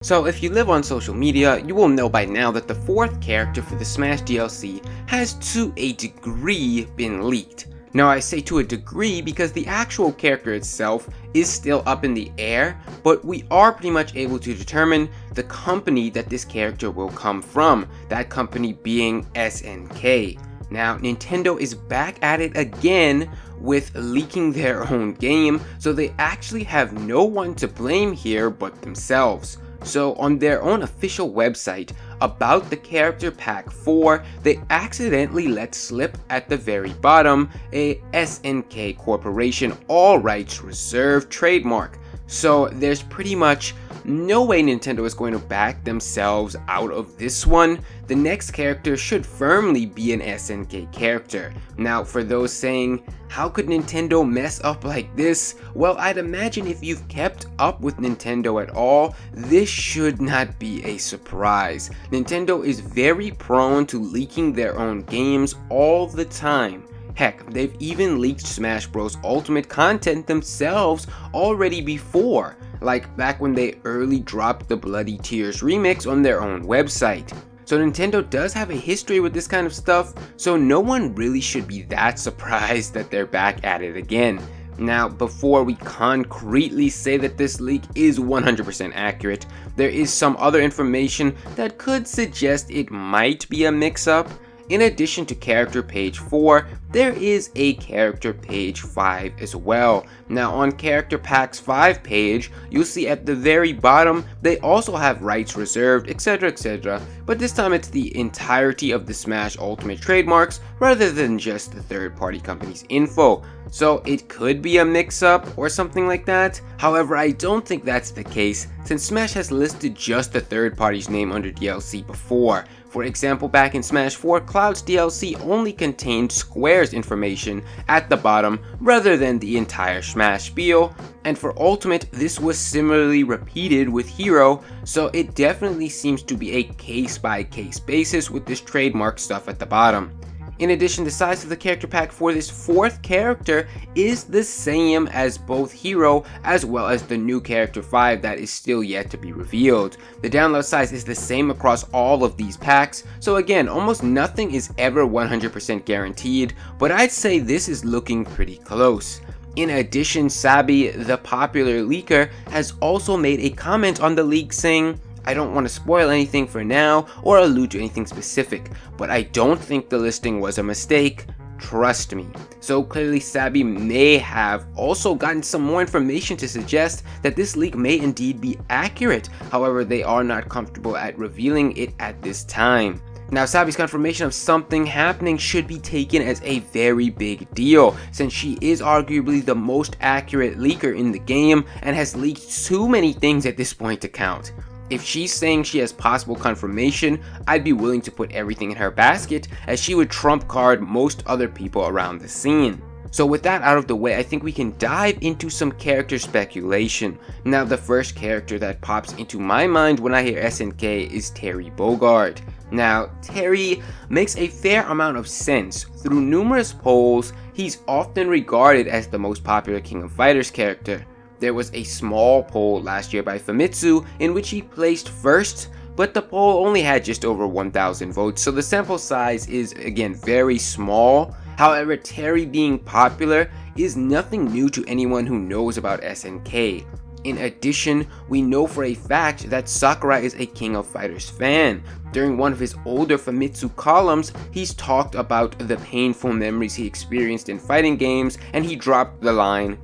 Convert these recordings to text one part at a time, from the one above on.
So if you live on social media, you will know by now that the fourth character for the Smash DLC has to a degree been leaked. Now I say to a degree because the actual character itself is still up in the air, but we are pretty much able to determine the company that this character will come from, that company being SNK. Now Nintendo is back at it again with leaking their own game, so they actually have no one to blame here but themselves. So on their own official website about the character pack 4, they accidentally let slip at the very bottom a SNK Corporation all rights reserved trademark. So there's pretty much no way Nintendo is going to back themselves out of this one. The next character should firmly be an SNK character. Now for those saying, how could Nintendo mess up like this? Well, I'd imagine if you've kept up with Nintendo at all, this should not be a surprise. Nintendo is very prone to leaking their own games all the time. Heck, they've even leaked Smash Bros. Ultimate content themselves already before, like back when they early dropped the Bloody Tears remix on their own website. So Nintendo does have a history with this kind of stuff, so no one really should be that surprised that they're back at it again. Now, before we concretely say that this leak is 100% accurate, there is some other information that could suggest it might be a mix-up. In addition to character page 4, there is a character page 5 as well. Now on character packs 5 page, you'll see at the very bottom, they also have rights reserved, etc, but this time it's the entirety of the Smash Ultimate trademarks rather than just the third party company's info. So it could be a mix-up or something like that. However, I don't think that's the case since Smash has listed just the third party's name under DLC before. For example, back in Smash 4, Cloud's DLC only contained Square's information at the bottom rather than the entire Smash spiel, and for Ultimate this was similarly repeated with Hero, so it definitely seems to be a case-by-case basis with this trademark stuff at the bottom. In addition, the size of the character pack for this fourth character is the same as both Hero as well as the new character 5 that is still yet to be revealed. The download size is the same across all of these packs, so again, almost nothing is ever 100% guaranteed, but I'd say this is looking pretty close. In addition, Sabi, the popular leaker, has also made a comment on the leak saying, "I don't want to spoil anything for now or allude to anything specific, but I don't think the listing was a mistake, trust me." So clearly Sabi may have also gotten some more information to suggest that this leak may indeed be accurate, however they are not comfortable at revealing it at this time. Now Sabi's confirmation of something happening should be taken as a very big deal, since she is arguably the most accurate leaker in the game and has leaked too many things at this point to count. If she's saying she has possible confirmation, I'd be willing to put everything in her basket, as she would trump card most other people around the scene. So with that out of the way, I think we can dive into some character speculation. Now the first character that pops into my mind when I hear SNK is Terry Bogard. Now Terry makes a fair amount of sense. Through numerous polls, he's often regarded as the most popular King of Fighters character. There was a small poll last year by Famitsu in which he placed first, but the poll only had just over 1,000 votes, so the sample size is again very small. However, Terry being popular is nothing new to anyone who knows about SNK. In addition, we know for a fact that Sakurai is a King of Fighters fan. During one of his older Famitsu columns, he's talked about the painful memories he experienced in fighting games, and he dropped the line,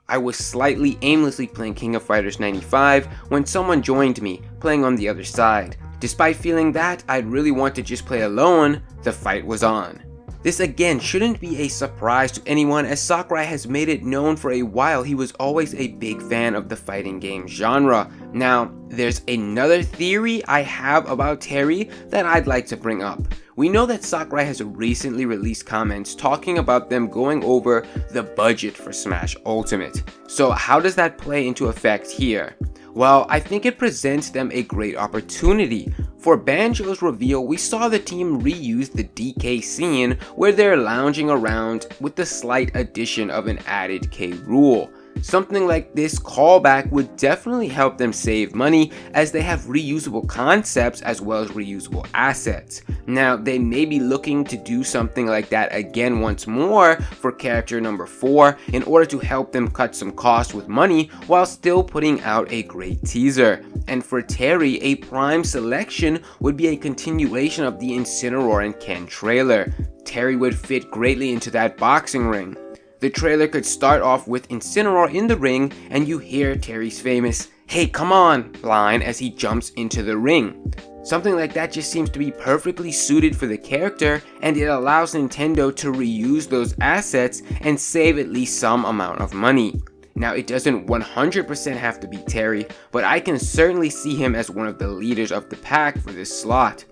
"I was slightly aimlessly playing King of Fighters 95 when someone joined me, playing on the other side. Despite feeling that I'd really want to just play alone, the fight was on." This again shouldn't be a surprise to anyone, as Sakurai has made it known for a while he was always a big fan of the fighting game genre. Now, there's another theory I have about Terry that I'd like to bring up. We know that Sakurai has recently released comments talking about them going over the budget for Smash Ultimate. So how does that play into effect here? Well, I think it presents them a great opportunity. For Banjo's reveal, we saw the team reuse the DK scene where they're lounging around with the slight addition of an added K rule. Something like this callback would definitely help them save money, as they have reusable concepts as well as reusable assets. Now, they may be looking to do something like that again once more for character number 4 in order to help them cut some costs with money while still putting out a great teaser. And for Terry, a prime selection would be a continuation of the Incineroar and Ken trailer. Terry would fit greatly into that boxing ring. The trailer could start off with Incineroar in the ring, and you hear Terry's famous "Hey, come on" line as he jumps into the ring. Something like that just seems to be perfectly suited for the character, and it allows Nintendo to reuse those assets and save at least some amount of money. Now, it doesn't 100% have to be Terry, but I can certainly see him as one of the leaders of the pack for this slot.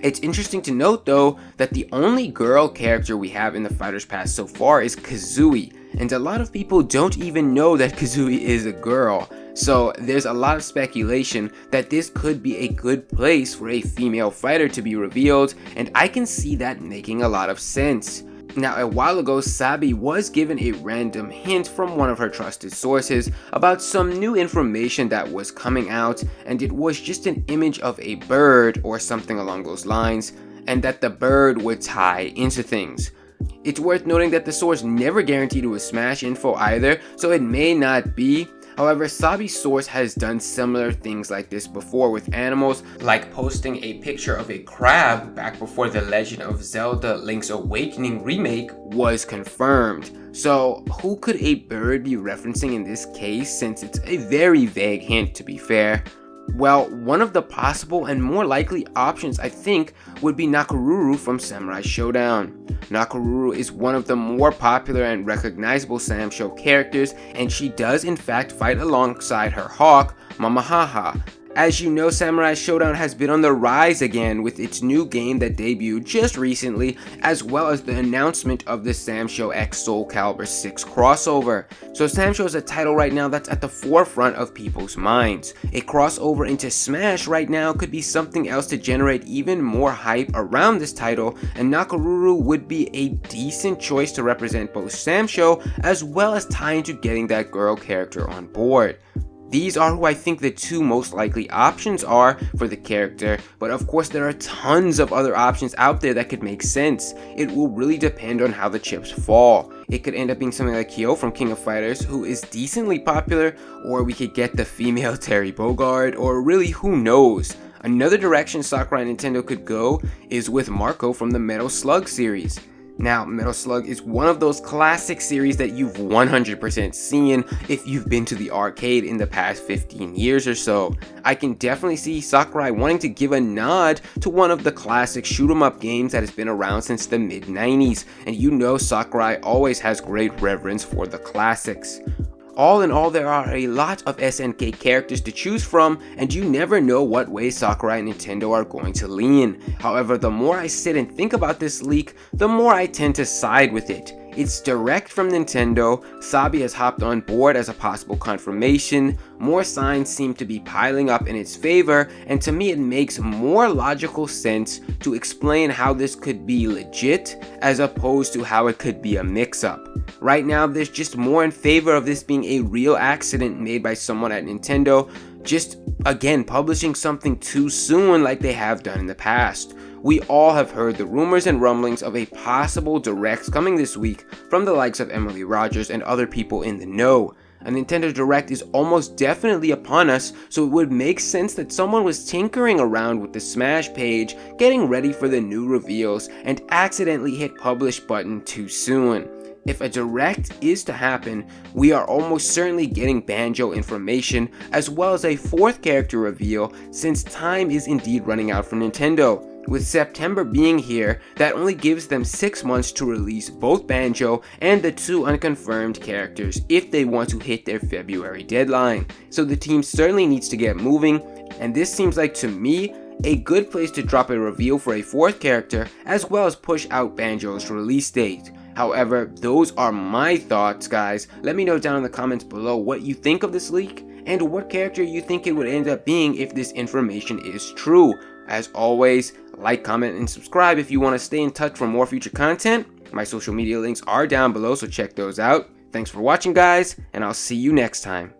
It's interesting to note though that the only girl character we have in the Fighters Pass so far is Kazooie, and a lot of people don't even know that Kazooie is a girl. So there's a lot of speculation that this could be a good place for a female fighter to be revealed, and I can see that making a lot of sense. Now, a while ago, Sabi was given a random hint from one of her trusted sources about some new information that was coming out, and it was just an image of a bird or something along those lines, and that the bird would tie into things. It's worth noting that the source never guaranteed it was Smash info either, so it may not be. However, Sabi's source has done similar things like this before with animals, like posting a picture of a crab back before the Legend of Zelda Link's Awakening remake was confirmed. So who could a bird be referencing in this case, since it's a very vague hint to be fair? Well, one of the possible and more likely options I think would be Nakoruru from Samurai Showdown. Nakoruru is one of the more popular and recognizable Sam Show characters, and she does in fact fight alongside her hawk, Mamahaha. As you know, Samurai Showdown has been on the rise again with its new game that debuted just recently, as well as the announcement of the Sam Show X Soul Calibur 6 crossover. So Sam Show is a title right now that's at the forefront of people's minds. A crossover into Smash right now could be something else to generate even more hype around this title, and Nakoruru would be a decent choice to represent both Sam Show as well as tie into getting that girl character on board. These are who I think the two most likely options are for the character, but of course there are tons of other options out there that could make sense. It will really depend on how the chips fall. It could end up being something like Kyo from King of Fighters, who is decently popular, or we could get the female Terry Bogard, or really who knows. Another direction Sakurai and Nintendo could go is with Marco from the Metal Slug series. Now, Metal Slug is one of those classic series that you've 100% seen if you've been to the arcade in the past 15 years or so. I can definitely see Sakurai wanting to give a nod to one of the classic shoot 'em up games that has been around since the mid-90s, and you know Sakurai always has great reverence for the classics. All in all, there are a lot of SNK characters to choose from, and you never know what way Sakurai and Nintendo are going to lean. However, the more I sit and think about this leak, the more I tend to side with it. It's direct from Nintendo, Sabi has hopped on board as a possible confirmation, more signs seem to be piling up in its favor, and to me it makes more logical sense to explain how this could be legit as opposed to how it could be a mix-up. Right now, there's just more in favor of this being a real accident made by someone at Nintendo, just again publishing something too soon like they have done in the past. We all have heard the rumors and rumblings of a possible direct coming this week from the likes of Emily Rogers and other people in the know. A Nintendo Direct is almost definitely upon us, so it would make sense that someone was tinkering around with the Smash page, getting ready for the new reveals, and accidentally hit publish button too soon. If a direct is to happen, we are almost certainly getting Banjo information as well as a fourth character reveal, since time is indeed running out for Nintendo. With September being here, that only gives them 6 months to release both Banjo and the 2 unconfirmed characters if they want to hit their February deadline. So the team certainly needs to get moving, and this seems like, to me, a good place to drop a reveal for a fourth character as well as push out Banjo's release date. However, those are my thoughts, guys. Let me know down in the comments below what you think of this leak and what character you think it would end up being if this information is true. As always, like, comment, and subscribe if you want to stay in touch for more future content. My social media links are down below, so check those out. Thanks for watching, guys, and I'll see you next time.